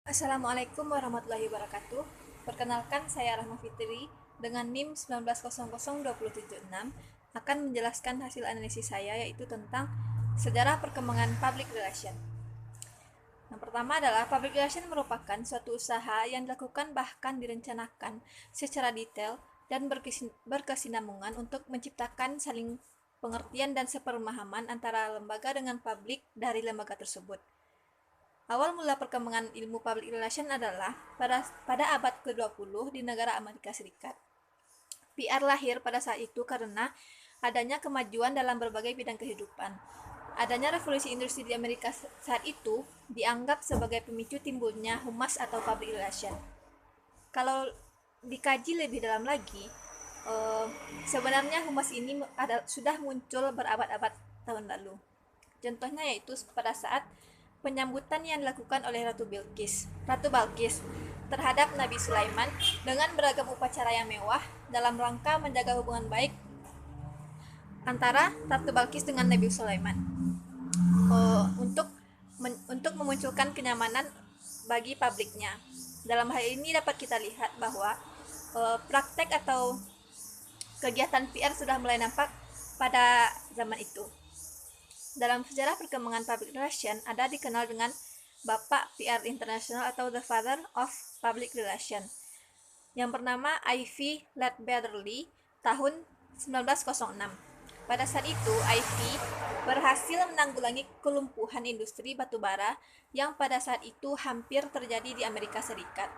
Assalamualaikum warahmatullahi wabarakatuh. Perkenalkan, saya Rahma Fitri dengan NIM 19002076 akan menjelaskan hasil analisis saya, yaitu tentang sejarah perkembangan public relation. Yang pertama adalah public relation merupakan suatu usaha yang dilakukan bahkan direncanakan secara detail dan berkesinambungan untuk menciptakan saling pengertian dan sepemahaman antara lembaga dengan publik dari lembaga tersebut. Awal mula perkembangan ilmu public relation adalah pada abad ke-20 di negara Amerika Serikat. PR lahir pada saat itu karena adanya kemajuan dalam berbagai bidang kehidupan. Adanya revolusi industri di Amerika saat itu dianggap sebagai pemicu timbulnya humas atau public relation. Kalau dikaji lebih dalam lagi, sebenarnya humas ini sudah muncul berabad-abad tahun lalu. Contohnya yaitu pada saat penyambutan yang dilakukan oleh Ratu Balkis terhadap Nabi Sulaiman dengan beragam upacara yang mewah dalam rangka menjaga hubungan baik antara Ratu Balkis dengan Nabi Sulaiman, untuk memunculkan kenyamanan bagi publiknya. Dalam hal ini dapat kita lihat bahwa praktek atau kegiatan PR sudah mulai nampak pada zaman itu. Dalam sejarah perkembangan public relation ada dikenal dengan Bapak PR Internasional atau The Father of Public Relation yang bernama Ivy Ledbetter-Lee tahun 1906. Pada saat itu, Ivy berhasil menanggulangi kelumpuhan industri batubara yang pada saat itu hampir terjadi di Amerika Serikat.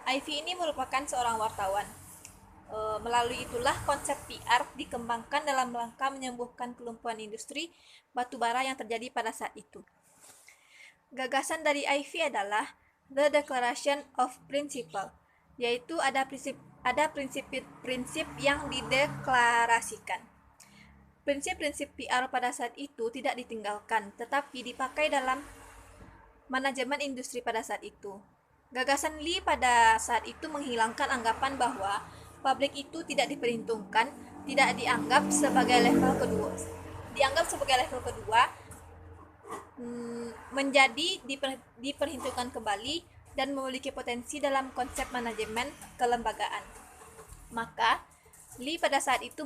Ivy ini merupakan seorang wartawan. Melalui itulah konsep PR dikembangkan dalam rangka menyembuhkan kelumpuhan industri batubara yang terjadi pada saat itu. Gagasan dari Ivy adalah The Declaration of Principle, yaitu ada prinsip-prinsip yang dideklarasikan. Prinsip-prinsip PR pada saat itu tidak ditinggalkan, tetapi dipakai dalam manajemen industri pada saat itu. Gagasan Lee pada saat itu menghilangkan anggapan bahwa publik itu tidak diperhitungkan, tidak dianggap sebagai level kedua, menjadi diperhitungkan kembali dan memiliki potensi dalam konsep manajemen kelembagaan. Maka Lee pada saat itu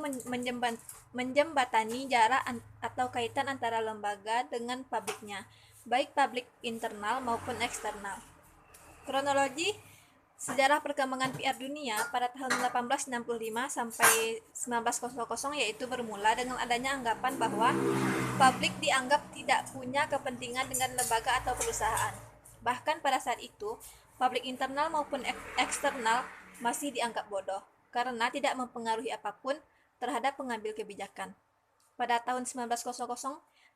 menjembatani jarak atau kaitan antara lembaga dengan publiknya, baik publik internal maupun eksternal. Kronologi sejarah perkembangan PR dunia pada tahun 1865 sampai 1900 yaitu bermula dengan adanya anggapan bahwa publik dianggap tidak punya kepentingan dengan lembaga atau perusahaan. Bahkan pada saat itu, publik internal maupun eksternal masih dianggap bodoh karena tidak mempengaruhi apapun terhadap pengambil kebijakan. Pada tahun 1900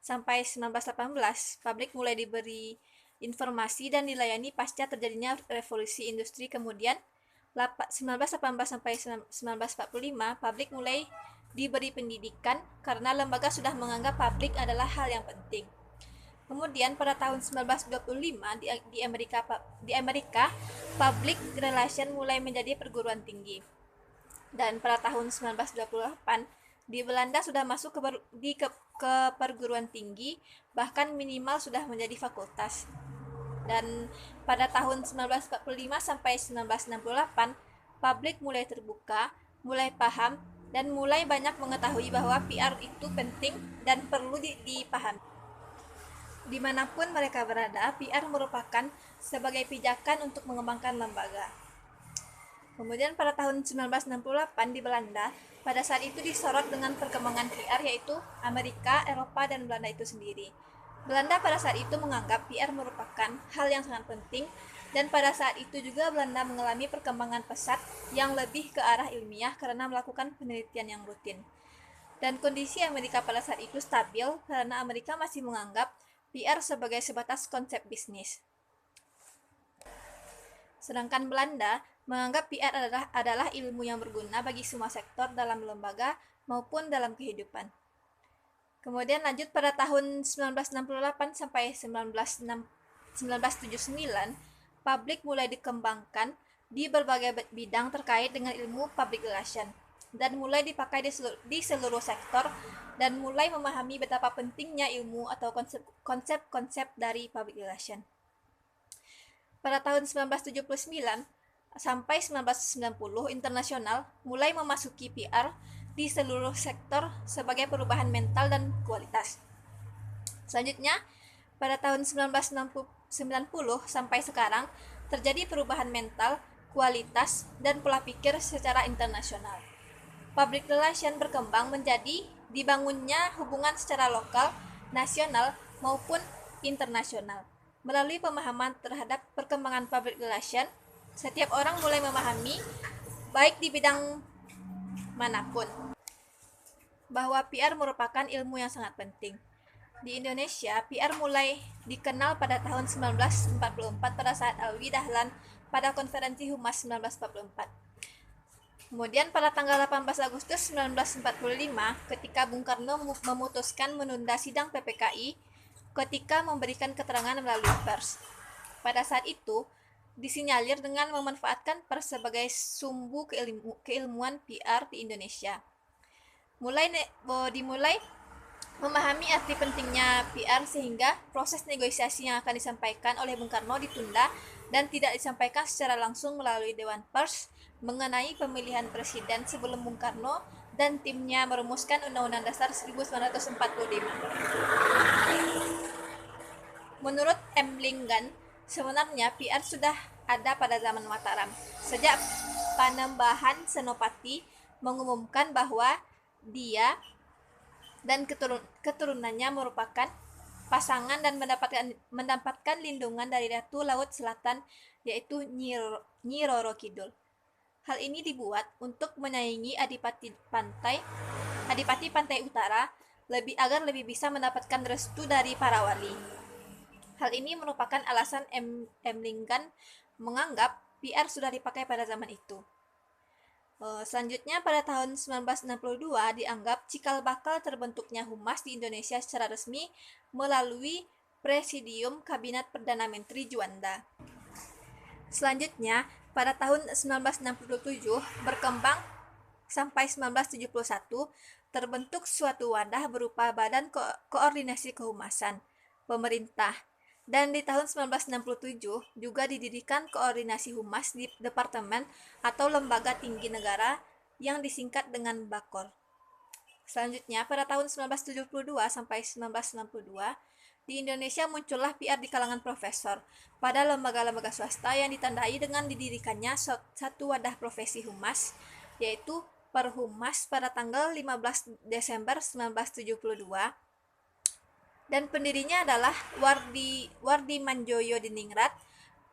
sampai 1918, publik mulai diberi informasi dan dilayani pasca terjadinya revolusi industri. Kemudian 1918 sampai 1945, publik mulai diberi pendidikan karena lembaga sudah menganggap publik adalah hal yang penting. Kemudian pada tahun 1925 di Amerika, public relation mulai menjadi perguruan tinggi. Dan pada tahun 1928 di Belanda sudah masuk ke perguruan tinggi, bahkan minimal sudah menjadi fakultas. Dan pada tahun 1945 sampai 1968, publik mulai terbuka, mulai paham, dan mulai banyak mengetahui bahwa PR itu penting dan perlu dipahami. Dimanapun mereka berada, PR merupakan sebagai pijakan untuk mengembangkan lembaga. Kemudian pada tahun 1968 di Belanda, pada saat itu disorot dengan perkembangan PR, yaitu Amerika, Eropa, dan Belanda itu sendiri. Belanda pada saat itu menganggap PR merupakan hal yang sangat penting, dan pada saat itu juga Belanda mengalami perkembangan pesat yang lebih ke arah ilmiah karena melakukan penelitian yang rutin. Dan kondisi Amerika pada saat itu stabil karena Amerika masih menganggap PR sebagai sebatas konsep bisnis. Sedangkan Belanda menganggap PR adalah ilmu yang berguna bagi semua sektor dalam lembaga maupun dalam kehidupan. Kemudian lanjut pada tahun 1968 sampai 1979, publik mulai dikembangkan di berbagai bidang terkait dengan ilmu public relation dan mulai dipakai di seluruh sektor dan mulai memahami betapa pentingnya ilmu atau konsep-konsep dari public relation. pada tahun 1979 sampai 1990, internasional mulai memasuki PR di seluruh sektor sebagai perubahan mental dan kualitas. Selanjutnya, pada tahun 1990 sampai sekarang, terjadi perubahan mental, kualitas, dan pola pikir secara internasional. Public relation berkembang menjadi dibangunnya hubungan secara lokal, nasional, maupun internasional. Melalui pemahaman terhadap perkembangan public relation, setiap orang mulai memahami, baik di bidang manapun, bahwa PR merupakan ilmu yang sangat penting. Di Indonesia, PR mulai dikenal pada tahun 1944 pada saat Alwi Dahlan pada konferensi Humas 1944. Kemudian pada tanggal 18 Agustus 1945, ketika Bung Karno memutuskan menunda sidang PPKI ketika memberikan keterangan melalui pers. Pada saat itu, disinyalir dengan memanfaatkan pers sebagai sumbu keilmuan PR di Indonesia. Dimulai memahami arti pentingnya PR sehingga proses negosiasi yang akan disampaikan oleh Bung Karno ditunda dan tidak disampaikan secara langsung melalui Dewan Pers mengenai pemilihan presiden sebelum Bung Karno dan timnya merumuskan Undang-Undang Dasar 1945. Menurut M. Linggan, sebenarnya PR sudah ada pada zaman Mataram. Sejak Panembahan Senopati mengumumkan bahwa dia dan keturunannya merupakan pasangan dan mendapatkan lindungan dari Ratu Laut Selatan, yaitu Nyi Roro Kidul. Hal ini dibuat untuk menyaingi Adipati Pantai Utara agar lebih bisa mendapatkan restu dari para wali. Hal ini merupakan alasan M. Linggan menganggap PR sudah dipakai pada zaman itu. Selanjutnya pada tahun 1962 dianggap cikal bakal terbentuknya Humas di Indonesia secara resmi melalui Presidium Kabinet Perdana Menteri Juanda. Selanjutnya pada tahun 1967 berkembang sampai 1971 terbentuk suatu wadah berupa Badan Koordinasi Kehumasan Pemerintah. Dan di tahun 1967 juga didirikan koordinasi humas di Departemen atau Lembaga Tinggi Negara yang disingkat dengan Bakor. Selanjutnya, pada tahun 1972 sampai 1962, di Indonesia muncullah PR di kalangan profesor pada lembaga-lembaga swasta yang ditandai dengan didirikannya satu wadah profesi humas, yaitu Perhumas pada tanggal 15 Desember 1972. Dan pendirinya adalah Wardi Manjoyo Diningrat,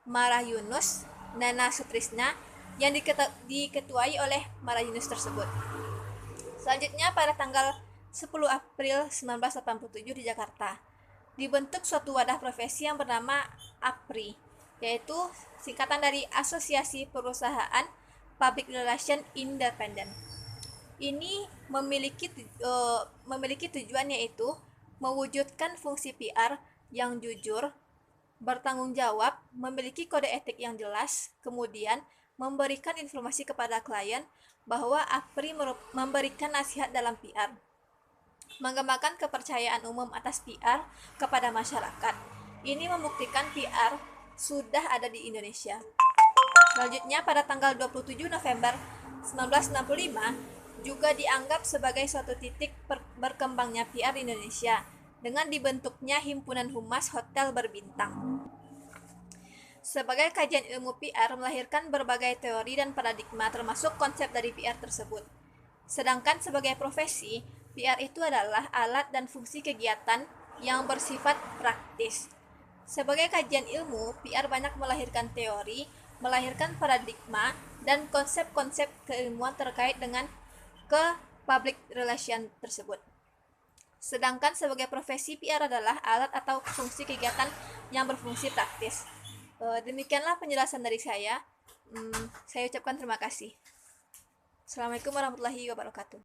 Marah Yunus, Nana Sutrisna yang diketuai oleh Marah Yunus tersebut. Selanjutnya pada tanggal 10 April 1987 di Jakarta dibentuk suatu wadah profesi yang bernama APRI, yaitu singkatan dari Asosiasi Perusahaan Public Relation Independent. Ini memiliki tujuan yaitu mewujudkan fungsi PR yang jujur, bertanggung jawab, memiliki kode etik yang jelas, kemudian memberikan informasi kepada klien bahwa APRI memberikan nasihat dalam PR, mengembangkan kepercayaan umum atas PR kepada masyarakat. Ini membuktikan PR sudah ada di Indonesia. Selanjutnya pada tanggal 27 November 1965 juga dianggap sebagai suatu titik berkembangnya PR di Indonesia dengan dibentuknya Himpunan Humas Hotel Berbintang. Sebagai kajian ilmu PR melahirkan berbagai teori dan paradigma termasuk konsep dari PR tersebut. Sedangkan sebagai profesi, PR itu adalah alat dan fungsi kegiatan yang bersifat praktis. Sebagai kajian ilmu, PR banyak melahirkan teori, melahirkan paradigma, dan konsep-konsep keilmuan terkait dengan public relation tersebut. Sedangkan sebagai profesi, PR adalah alat atau fungsi kegiatan yang berfungsi praktis. Demikianlah penjelasan dari saya. Saya ucapkan terima kasih. Assalamualaikum warahmatullahi wabarakatuh.